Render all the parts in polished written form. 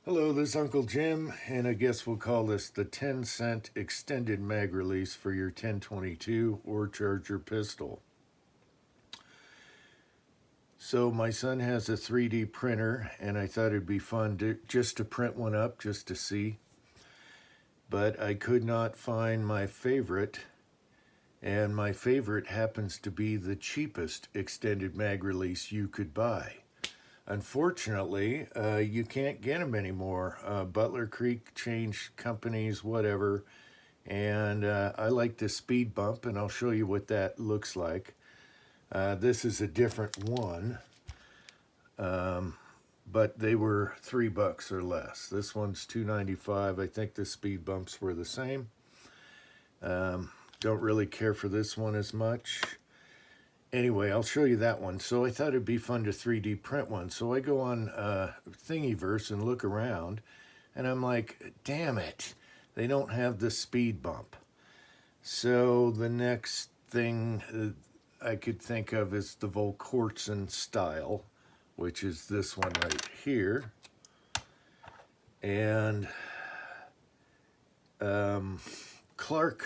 Hello, this is Uncle Jim, and I guess we'll call this the 10-cent extended mag release for your 1022 or Charger pistol. So my son has a 3D printer, and I thought it'd be fun just to print one up, just to see. But I could not find my favorite, and my favorite happens to be the cheapest extended mag release you could buy. Unfortunately, you can't get them anymore. Butler Creek changed companies, whatever, and I like the speed bump, and I'll show you what that looks like. This is a different one, but they were $3 or less. This one's $2.95. I think the speed bumps were the same. Don't really care for this one as much. Anyway, I'll show you that one. So I thought it'd be fun to 3D print one. So I go on Thingiverse and look around, and I'm like, damn it, they don't have the speed bump. So the next thing I could think of is the Volquartsen style, which is this one right here. And Clark,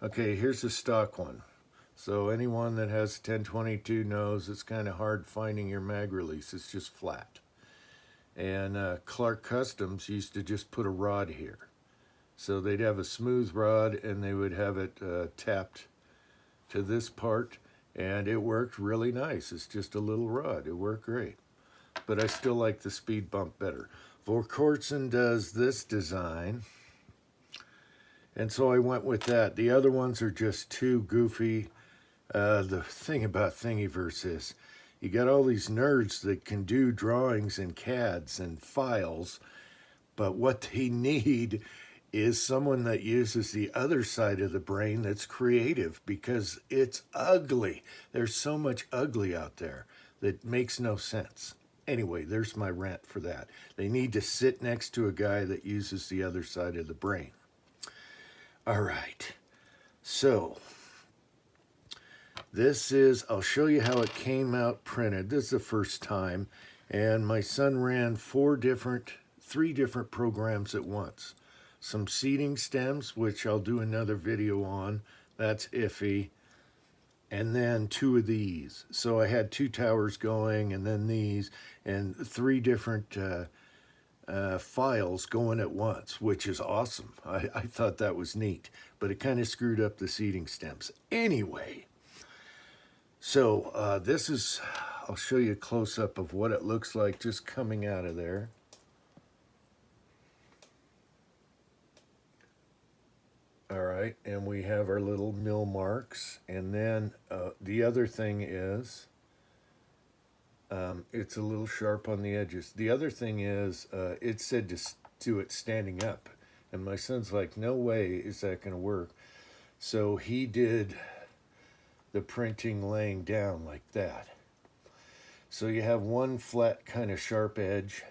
okay, here's the stock one. So anyone that has 1022 knows it's kind of hard finding your mag release. It's just flat. And Clark Customs used to just put a rod here. So they'd have a smooth rod and they would have it tapped to this part, and it worked really nice. It's just a little rod. It worked great. But I still like the speed bump better. Volquartsen does this design, and so I went with that. The other ones are just too goofy. The thing about Thingiverse is you got all these nerds that can do drawings and CADs and files, but what they need is someone that uses the other side of the brain that's creative, because it's ugly. There's so much ugly out there that makes no sense. Anyway, there's my rant for that. They need to sit next to a guy that uses the other side of the brain. All right, so this is, I'll show you how it came out printed. This is the first time, and my son ran three different programs at once. Some seating stems, which I'll do another video on. That's iffy. And then two of these. So I had two towers going, and then these, and three different files going at once, which is awesome. I thought that was neat, but it kind of screwed up the seating stems. Anyway, so this is, I'll show you a close-up of what it looks like just coming out of there. All right, and we have our little mill marks, and then the other thing is it's a little sharp on the edges. The other thing is it said to do it standing up, and my son's like, no way is that going to work. So he did the printing laying down like that. So you have one flat kind of sharp edge,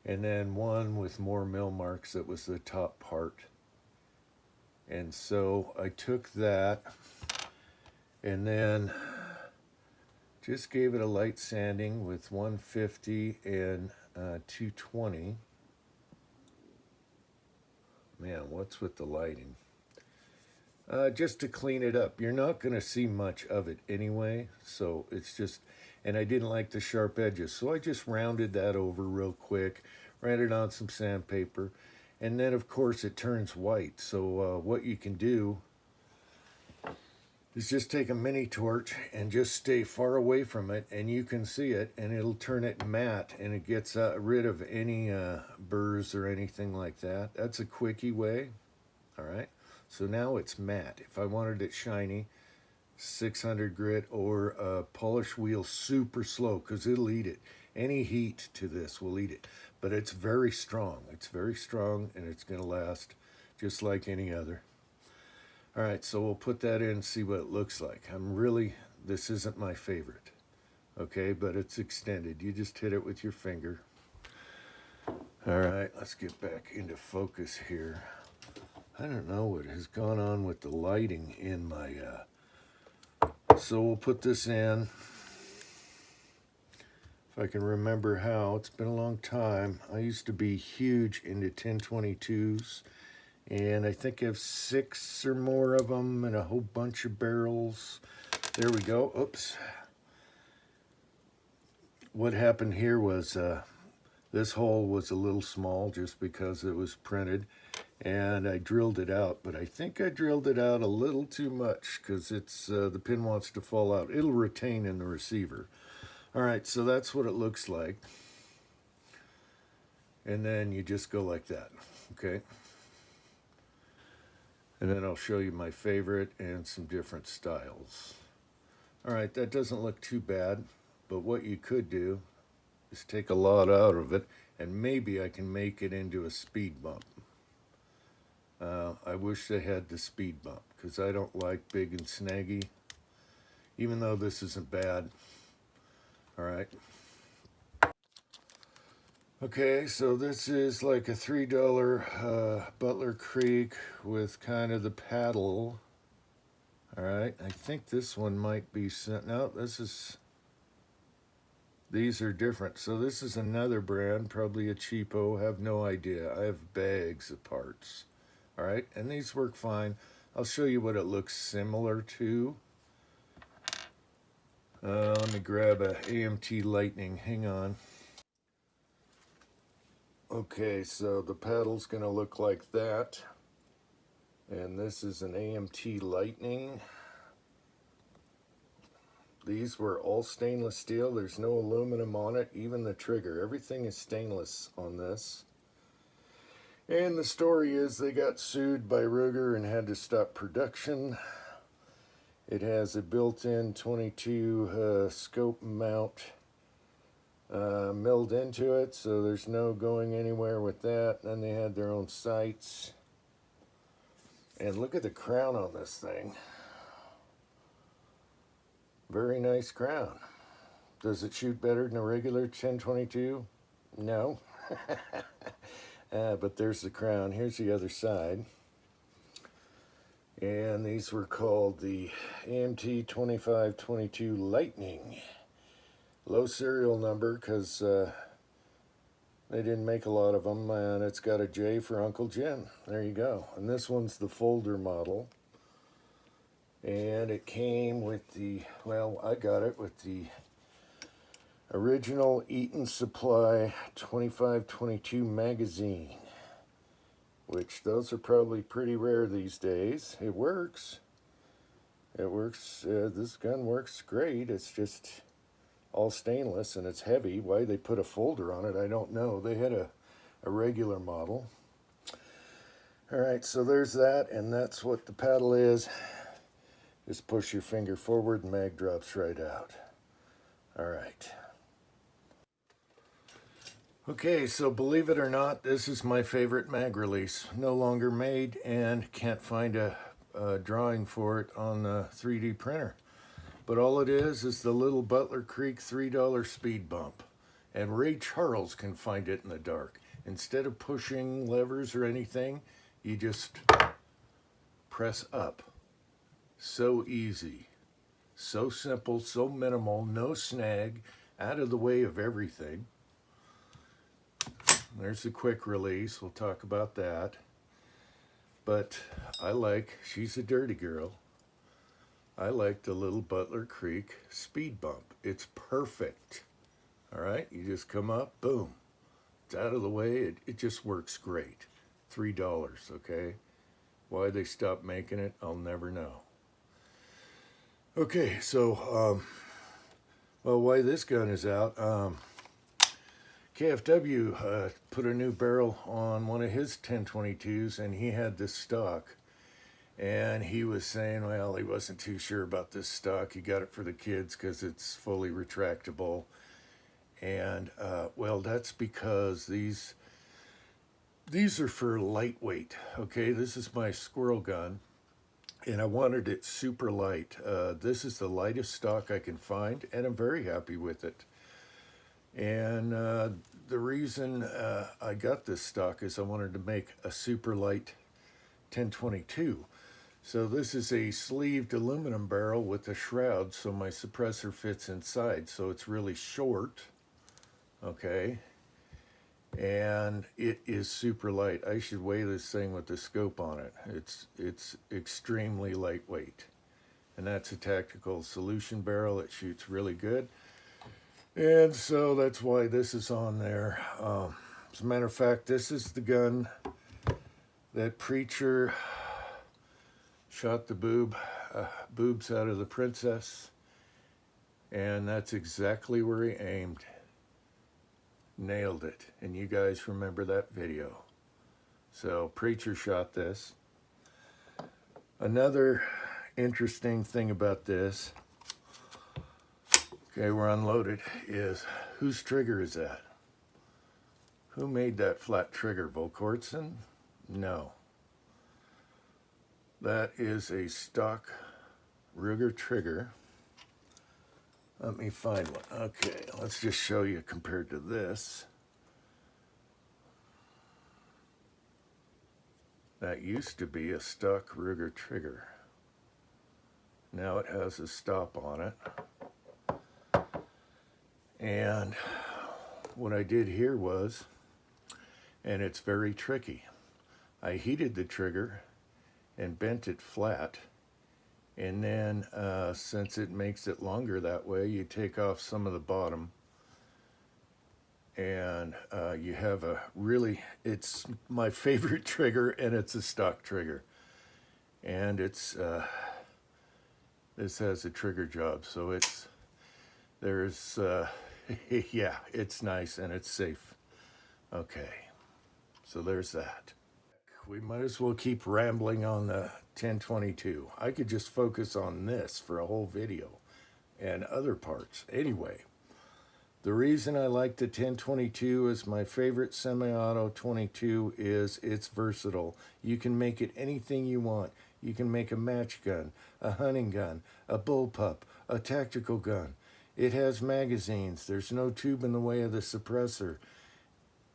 and then one with more mill marks that was the top part. And so I took that and then just gave it a light sanding with 150 and 220. Man, what's with the lighting? Just to clean it up. You're not going to see much of it anyway, so it's just, and I didn't like the sharp edges, so I just rounded that over real quick, ran it on some sandpaper, and then of course it turns white. So what you can do is just take a mini torch and just stay far away from it, and you can see it, and it'll turn it matte, and it gets rid of any burrs or anything like that. That's a quickie way. All right, so now it's matte. If I wanted it shiny, 600 grit or polish wheel super slow, because it'll eat it. Any heat to this will eat it, but it's very strong. It's very strong, and it's going to last just like any other. All right, so we'll put that in and see what it looks like. This isn't my favorite, okay, but it's extended. You just hit it with your finger. All right, let's get back into focus here. I don't know what has gone on with the lighting in my, so we'll put this in. If if I can remember how. It's been a long time. I used to be huge into 1022s, and I think I have 6 or more of them and a whole bunch of barrels. There we go. Oops. What happened here was this hole was a little small just because it was printed, and I drilled it out, but I think I drilled it out a little too much because it's the pin wants to fall out. It'll retain in the receiver. All right, so that's what it looks like. And then you just go like that, okay? And then I'll show you my favorite and some different styles. All right, that doesn't look too bad, but what you could do is take a lot out of it, and maybe I can make it into a speed bump. I wish they had the speed bump, because I don't like big and snaggy, even though this isn't bad. All right. Okay, so this is like a $3 Butler Creek with kind of the paddle. All right, I think this one might be, no, these are different. So this is another brand, probably a cheapo, have no idea. I have bags of parts. All right, and these work fine. I'll show you what it looks similar to. Let me grab a Amt Lightning, hang on. Okay, so the paddle's gonna look like that. And this is an Amt Lightning. These were all stainless steel. There's no aluminum on it, even the trigger. Everything is stainless on this. And the story is they got sued by Ruger and had to stop production. It has a built-in 22 scope mount milled into it, so there's no going anywhere with that. And then they had their own sights. And look at the crown on this thing. Very nice crown. Does it shoot better than a regular 1022? No. But there's the crown. Here's the other side. And these were called the Amt 2522 Lightning. Low serial number because they didn't make a lot of them, and it's got a J for Uncle Jim. There you go. And this one's the folder model. And it came with the, well, I got it with the original Eaton Supply 2522 magazine, which those are probably pretty rare these days. It works. It works. This gun works great. It's just all stainless and it's heavy. Why they put a folder on it, I don't know. They had a regular model. All right, so there's that, and that's what the paddle is. Just push your finger forward and mag drops right out. All right. Okay, so believe it or not, this is my favorite mag release. No longer made and can't find a drawing for it on the 3D printer. But all it is the little Butler Creek $3 speed bump. And Ray Charles can find it in the dark. Instead of pushing levers or anything, you just press up. So easy, so simple, so minimal, no snag, out of the way of everything. There's the quick release, we'll talk about that. But she's a dirty girl. I like the little Butler Creek speed bump. It's perfect. All right, you just come up, boom. It's out of the way, it just works great. $3, okay? Why they stopped making it, I'll never know. Okay, so, well, why this gun is out, KFW put a new barrel on one of his 1022s, and he had this stock. And he was saying, well, he wasn't too sure about this stock. He got it for the kids because it's fully retractable. And, well, that's because these are for lightweight, okay? This is my squirrel gun. And I wanted it super light. This is the lightest stock I can find, and I'm very happy with it. And the reason I got this stock is I wanted to make a super light 1022. So this is a sleeved aluminum barrel with a shroud, so my suppressor fits inside. So it's really short, okay? And it is super light. I should weigh this thing with the scope on it. It's extremely lightweight. And that's a tactical solution barrel. It shoots really good. And so that's why this is on there. As a matter of fact, this is the gun that Preacher shot the boobs out of the princess. And that's exactly where he aimed. Nailed it. And you guys remember that video. So Preacher shot this. Another interesting thing about this, okay, we're unloaded, is whose trigger is that? Who made that flat trigger? Volkortsen? No. That is a stock Ruger trigger. Let me find one. Okay, let's just show you compared to this. That used to be a stock Ruger trigger. Now it has a stop on it. And what I did here was, and it's very tricky, I heated the trigger and bent it flat. And then since it makes it longer that way, you take off some of the bottom. And you have a really, it's my favorite trigger, and it's a stock trigger. And it's, this has a trigger job, so there's, yeah, it's nice and it's safe. Okay, so there's that. We might as well keep rambling on the 1022. I could just focus on this for a whole video and other parts. Anyway, the reason I like the 1022 as my favorite semi-auto 22 is it's versatile. You can make it anything you want. You can make a match gun, a hunting gun, a bullpup, a tactical gun. It has magazines. There's no tube in the way of the suppressor.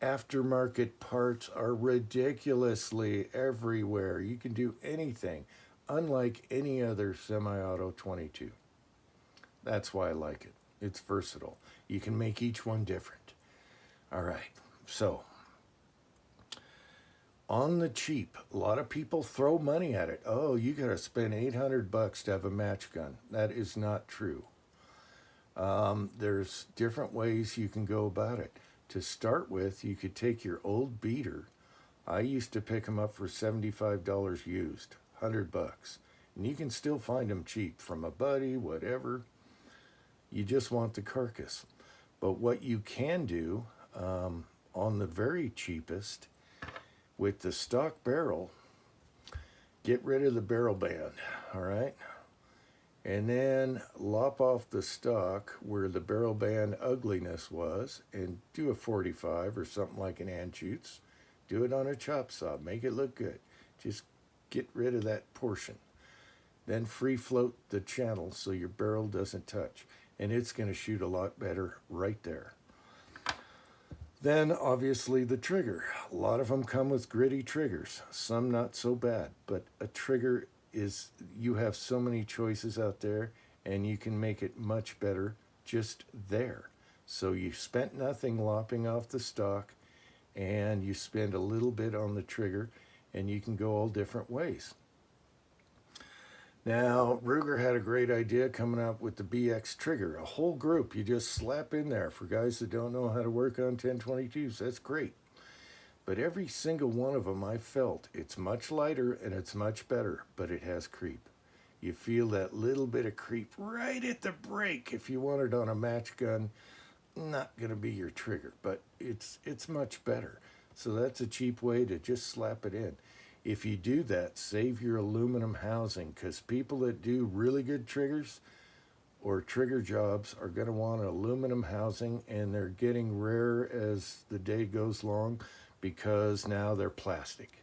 Aftermarket parts are ridiculously everywhere. You can do anything, unlike any other semi-auto 22. That's why I like it. It's versatile. You can make each one different. All right, so on the cheap, a lot of people throw money at it. Oh, you gotta spend $800 to have a match gun. That is not true. There's different ways you can go about it. To start with, you could take your old beater. I used to pick them up for $75 used, $100. And you can still find them cheap from a buddy, whatever. You just want the carcass. But what you can do on the very cheapest, with the stock barrel, get rid of the barrel band, all right? And then lop off the stock where the barrel band ugliness was and do a 45 or something like an Anschutz. Do it on a chop saw, make it look good. Just get rid of that portion. Then free float the channel so your barrel doesn't touch. And it's going to shoot a lot better right there. Then obviously the trigger. A lot of them come with gritty triggers, some not so bad, but a trigger is, you have so many choices out there and you can make it much better just there. So you spent nothing lopping off the stock and you spend a little bit on the trigger and you can go all different ways. Now, Ruger had a great idea coming up with the BX trigger. A whole group you just slap in there for guys that don't know how to work on 1022s. That's great. But every single one of them I felt, it's much lighter and it's much better, but it has creep. You feel that little bit of creep right at the break. If you want it on a match gun, not going to be your trigger, but it's much better. So that's a cheap way to just slap it in. If you do that, save your aluminum housing, because people that do really good triggers or trigger jobs are going to want an aluminum housing, and they're getting rarer as the day goes along because now they're plastic.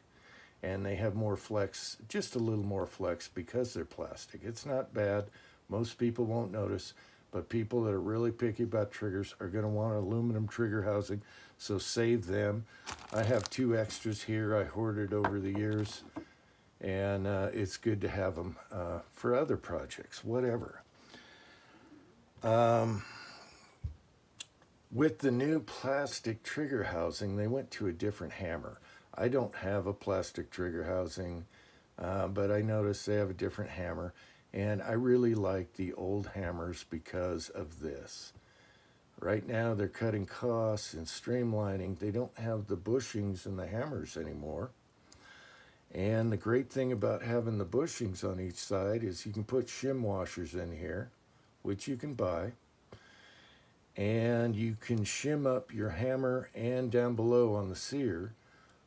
And they have more flex, just a little more flex because they're plastic. It's not bad. Most people won't notice, but people that are really picky about triggers are going to want an aluminum trigger housing, so save them. I have 2 extras here I hoarded over the years, and it's good to have them for other projects, whatever. With the new plastic trigger housing, they went to a different hammer. I don't have a plastic trigger housing, but I noticed they have a different hammer, and I really like the old hammers because of this. Right now, they're cutting costs and streamlining. They don't have the bushings and the hammers anymore. And the great thing about having the bushings on each side is you can put shim washers in here, which you can buy, and you can shim up your hammer and down below on the sear.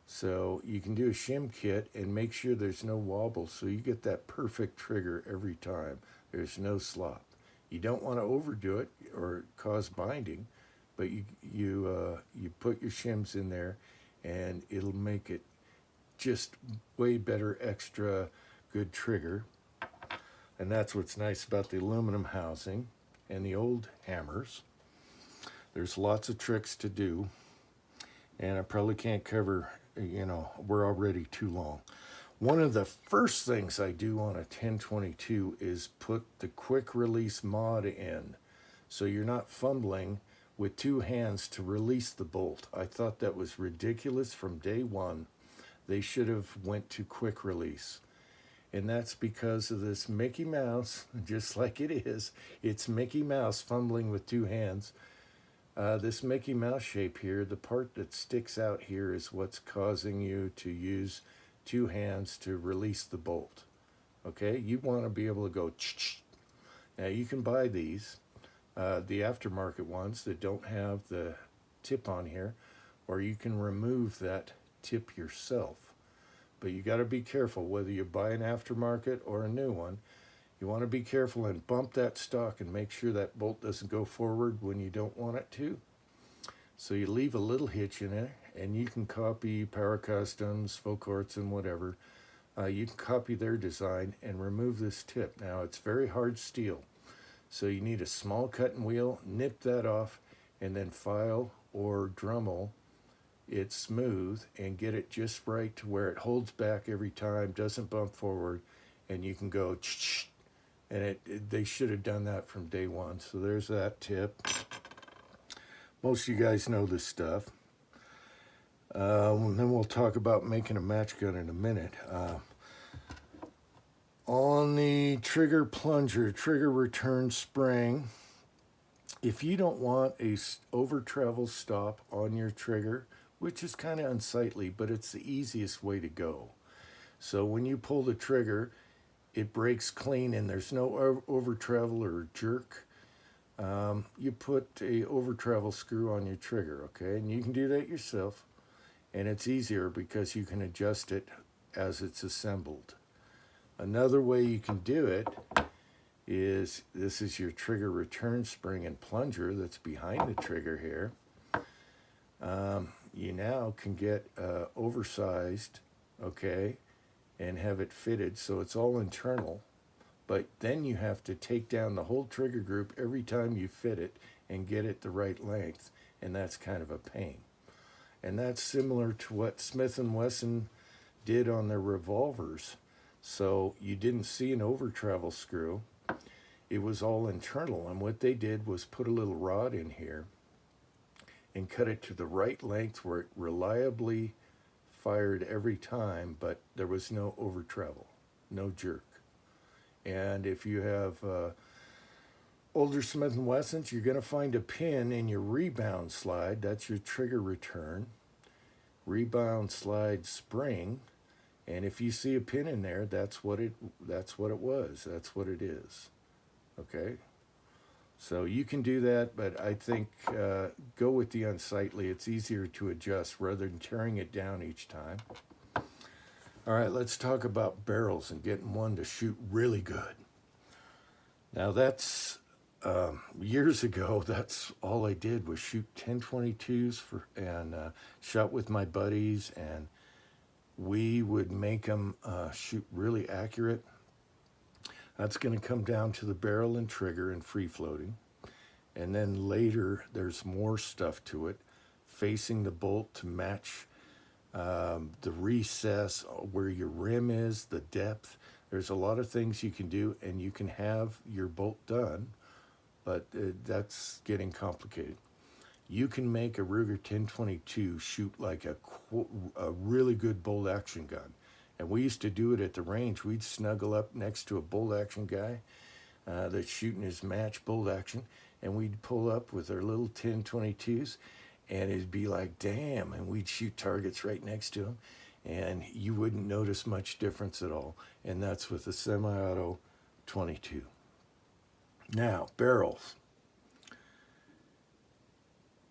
So you can do a shim kit and make sure there's no wobble, so you get that perfect trigger every time. There's no slop. You don't want to overdo it or cause binding, but you put your shims in there, and it'll make it just way better, extra good trigger. And that's what's nice about the aluminum housing and the old hammers. There's lots of tricks to do, and I probably can't cover, we're already too long. One of the first things I do on a 1022 is put the quick release mod in, so you're not fumbling with two hands to release the bolt. I thought that was ridiculous from day one. They should have went to quick release. And that's because of this Mickey Mouse, just like it is. It's Mickey Mouse fumbling with two hands. This Mickey Mouse shape here, the part that sticks out here is what's causing you to use two hands to release the bolt. Okay, you want to be able to go ch-ch. Now you can buy these, the aftermarket ones that don't have the tip on here, or you can remove that tip yourself. But you got to be careful whether you buy an aftermarket or a new one. You want to be careful and bump that stock and make sure that bolt doesn't go forward when you don't want it to. So you leave a little hitch in it, and you can copy Power Customs, Folkorts, and whatever. You can copy their design and remove this tip. Now it's very hard steel, so you need a small cutting wheel, nip that off, and then file or Dremel it smooth and get it just right to where it holds back every time, doesn't bump forward, and you can go ch-ch. And they should have done that from day one. So there's that tip. Most of you guys know this stuff. Then we'll talk about making a match gun in a minute. On the trigger plunger, trigger return spring, if you don't want a over travel stop on your trigger, which is kind of unsightly, but it's the easiest way to go. So when you pull the trigger, it breaks clean and there's no over travel or jerk. You put a over travel screw on your trigger, okay? And you can do that yourself, and it's easier because you can adjust it as it's assembled. Another way you can do it is, this is your trigger return spring and plunger that's behind the trigger here. You now can get oversized, okay, and have it fitted so it's all internal, but then you have to take down the whole trigger group every time you fit it and get it the right length, and that's kind of a pain. And that's similar to what Smith & Wesson did on their revolvers. So you didn't see an over travel screw. It was all internal, and what they did was put a little rod in here and cut it to the right length where it reliably fired every time, but there was no over travel, no jerk. And if you have older Smith & Wessons, you're going to find a pin in your rebound slide. That's your trigger return. Rebound slide spring. And if you see a pin in there, that's what it was. That's what it is. Okay? So you can do that, but I think go with the unsightly. It's easier to adjust rather than tearing it down each time. All right, let's talk about barrels and getting one to shoot really good. Now that's, years ago, that's all I did was shoot 1022s and shot with my buddies, and we would make them shoot really accurate. That's going to come down to the barrel and trigger and free floating. And then later, there's more stuff to it, facing the bolt to match the recess, where your rim is, the depth. There's a lot of things you can do, and you can have your bolt done, but that's getting complicated. you can make a Ruger 1022 shoot like a really good bolt action gun. And we used to do it at the range. We'd snuggle up next to a bolt action guy that's shooting his match bolt action, and we'd pull up with our little 1022s, and it'd be like, damn, and we'd shoot targets right next to him, and you wouldn't notice much difference at all. And that's with the semi-auto 22. Now, barrels.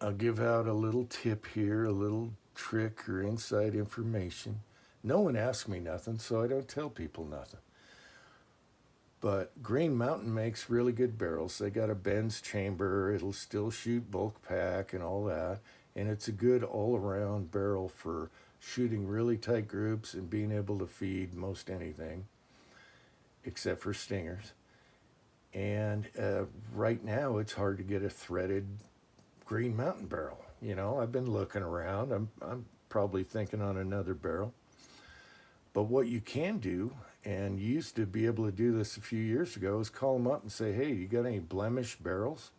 I'll give out a little tip here, a little trick or inside information. No one asks me nothing, so I don't tell people nothing. But Green Mountain makes really good barrels. They got a Benz chamber. It'll still shoot bulk pack and all that. And it's a good all-around barrel for shooting really tight groups and being able to feed most anything, except for stingers. And right now, it's hard to get a threaded Green Mountain barrel. You know, I've been looking around. I'm probably thinking on another barrel. But what you can do, and you used to be able to do this a few years ago, is call them up and say, hey, you got any blemish barrels?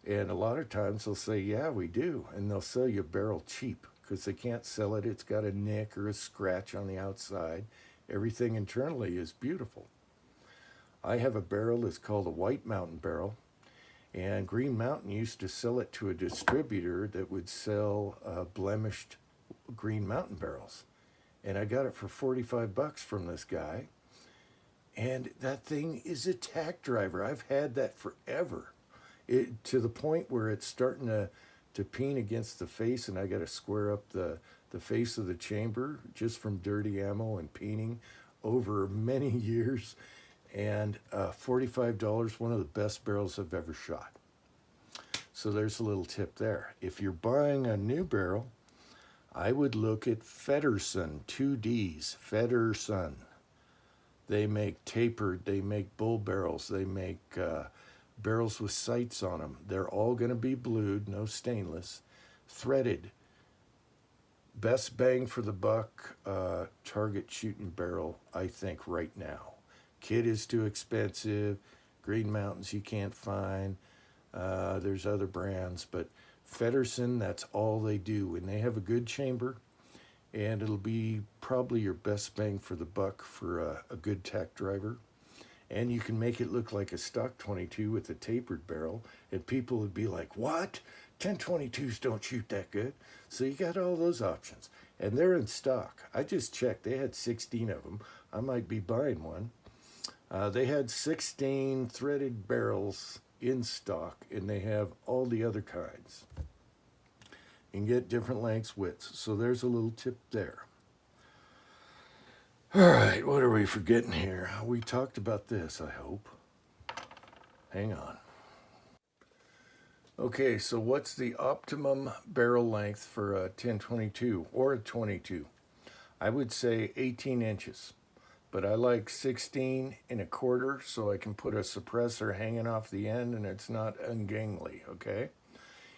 And a lot of times they'll say, yeah, we do. And they'll sell you a barrel cheap because they can't sell it. It's got a nick or a scratch on the outside. Everything internally is beautiful. I have a barrel that's called a White Mountain barrel. And Green Mountain used to sell it to a distributor that would sell blemished Green Mountain barrels. And I got it for $45 from this guy. And that thing is a tack driver. I've had that forever. To the point where it's starting to peen against the face, and I got to square up the face of the chamber just from dirty ammo and peening over many years. And $45, one of the best barrels I've ever shot. So there's a little tip there. If you're buying a new barrel, I would look at Feddersen, 2Ds, Feddersen. They make tapered, they make bull barrels, they make barrels with sights on them. They're all going to be blued, no stainless, threaded. Best bang for the buck target shooting barrel, I think, right now. Kit is too expensive. Green Mountains you can't find. There's other brands, but Feddersen, that's all they do. And they have a good chamber, and it'll be probably your best bang for the buck for a good tack driver. And you can make it look like a stock 22 with a tapered barrel, and people would be like, what? 1022s don't shoot that good. So you got all those options. And they're in stock. I just checked. They had 16 of them. I might be buying one. They had 16 threaded barrels in stock, and they have all the other kinds. You can get different lengths, widths. So there's a little tip there. All right, what are we forgetting here? We talked about this, I hope. Hang on. Okay, so what's the optimum barrel length for a 1022 or a 22? I would say 18 inches. But I like 16 1/4 so I can put a suppressor hanging off the end and it's not ungainly, okay?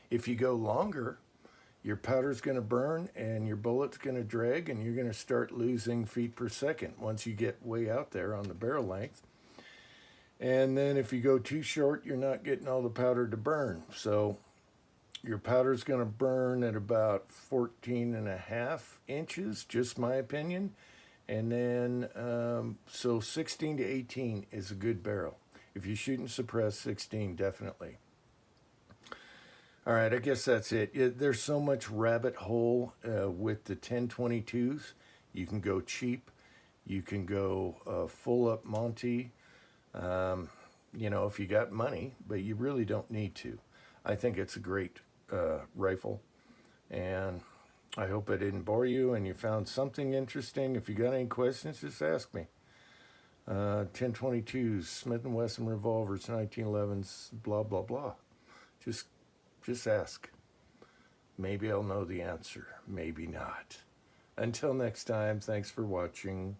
If you go longer, your powder's going to burn and your bullet's going to drag and you're going to start losing feet per second once you get way out there on the barrel length. And then if you go too short, you're not getting all the powder to burn. So your powder's going to burn at about 14.5 inches, just my opinion. And then, so 16 to 18 is a good barrel. If you're shooting suppressed, 16, definitely. All right, I guess that's it. There's so much rabbit hole with the 1022s. You can go cheap. You can go full up Monty, you know, if you got money, but you really don't need to. I think it's a great rifle. And I hope I didn't bore you and you found something interesting. If you got any questions, just ask me. 1022s, Smith & Wesson revolvers, 1911s, blah, blah, blah. Just ask. Maybe I'll know the answer. Maybe not. Until next time, thanks for watching.